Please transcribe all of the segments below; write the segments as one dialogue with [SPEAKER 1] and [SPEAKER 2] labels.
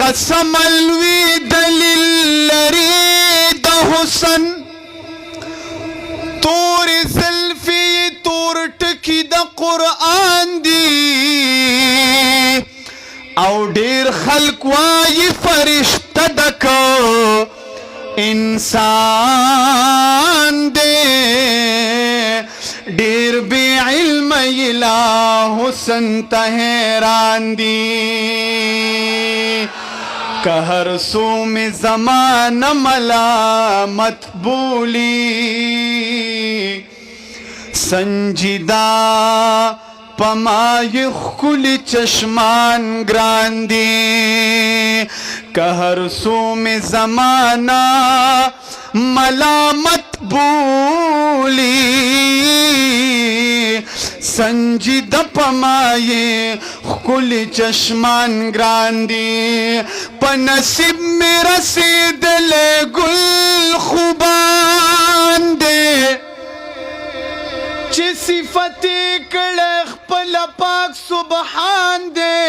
[SPEAKER 1] قسم الوی دلیل لري د حسن تور زلفی تور ټکی د قرآن دی او ډیر خلق وای فرشتہ دک انسان دے ډیر بی علم الہ حسن ته حیران دی کہ ہر سو میں زمانہ ملامت بولی سنجیدہ پمای خلی چشمان گراندی کہ ہر سو میں زمانہ ملامت بولی سنجیدہ پمائے خلی چشمان گراندی پنصیب میں رسید لے گل خوبان دے چی صفتی کڑخ پل پاک سبحان دے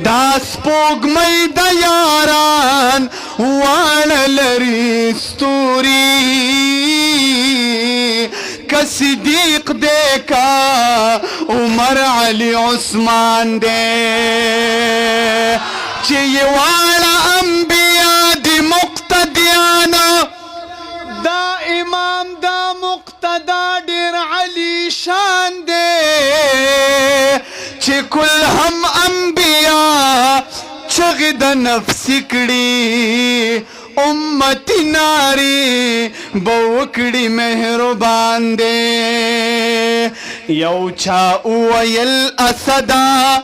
[SPEAKER 1] داس پوگ مئی دیاران وان لری ستوری صدیق دے کا عمر علی عثمان دے چی والا انبیاء دی مقتدیانا دا امام دا مقتدا دیر علی شان دے چی کل ہم انبیاء چغد نفس کڑی امتی ناری بوکڑی مہربان دے یو چا اویل اسدا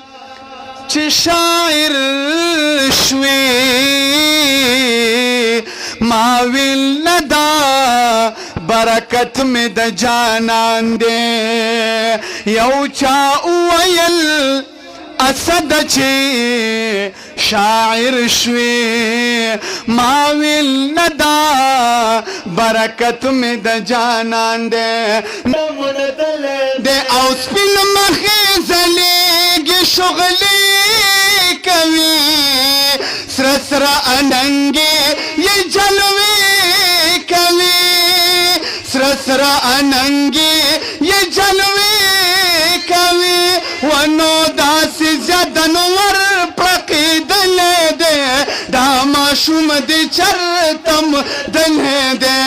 [SPEAKER 1] چی شاعر شوی ماویل ندا برکت میں دا جانان دے یو چا اویل اسد چی شاعر شوی ماویل ندا برکت میں دا جانان دے دے او سپن مخیز لیگی شغلی کوی سر سر اننگی یہ جلوی کوی سر سر اننگی یہ جلوی کوی ونو داسی زیادن ور پرقید لے دے داما شم دی چرتم دلے دے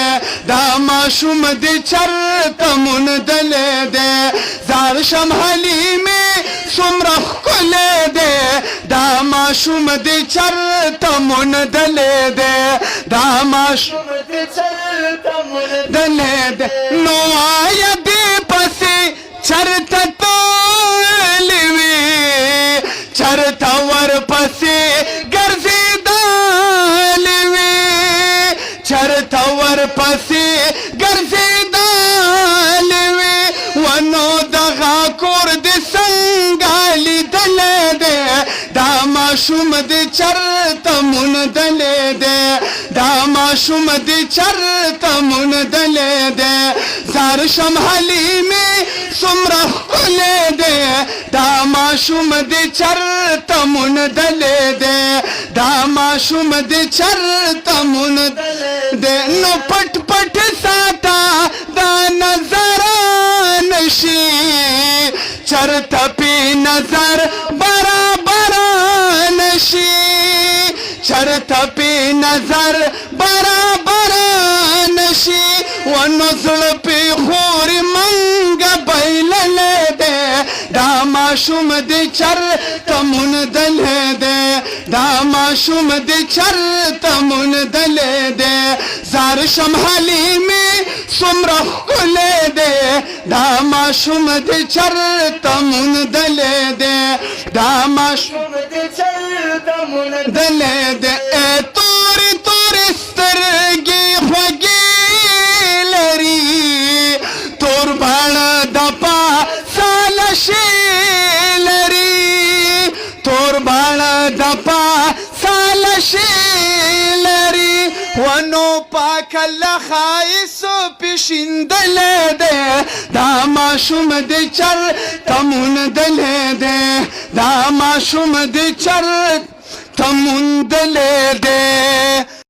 [SPEAKER 1] داما شم دی چرتم دلے دے زار شم حلیمی سمرخ کلے دے داما شم دی چرتم دلے دے داما شم دی چرتم دلے دے نو آیا دی پسی چرت چرتا ور پسی گرزی دالوی چرتا ور پسی گرزی دالوی ونو دغا کور دی سنگالی دلے دے داما شم دی چرتا من دلے دے داما شم دی چرتا من دلے دے زار شم حلیمی سمرخ کلے دے داما شم دی چرتا من دلے دے داما شم دی چرتا من دلے دے نو پٹ پٹ ساتا دا نظران شی چرتا پی نظر برابران شی چرتا پی نظر برابران شی ونزل پی خوری منگ بیل لے دے داما شم دی چرتا من دلے دے داما شم دی چرتا من دلے دے زار شم حلیمی سمرخ کلے دے داما شم دی چرتا من دلے دے داما شم دی چرتا من دلے دے اے توری توری سترگی خوگی لری تور بھاڑ دپا سالشی لری تور بھاڑ دپا سالشی لری ونو پاک کله خایسو پیشیندلې ده دا ماشوم دې چر تمون دلې ده دا ماشوم دې چر تمون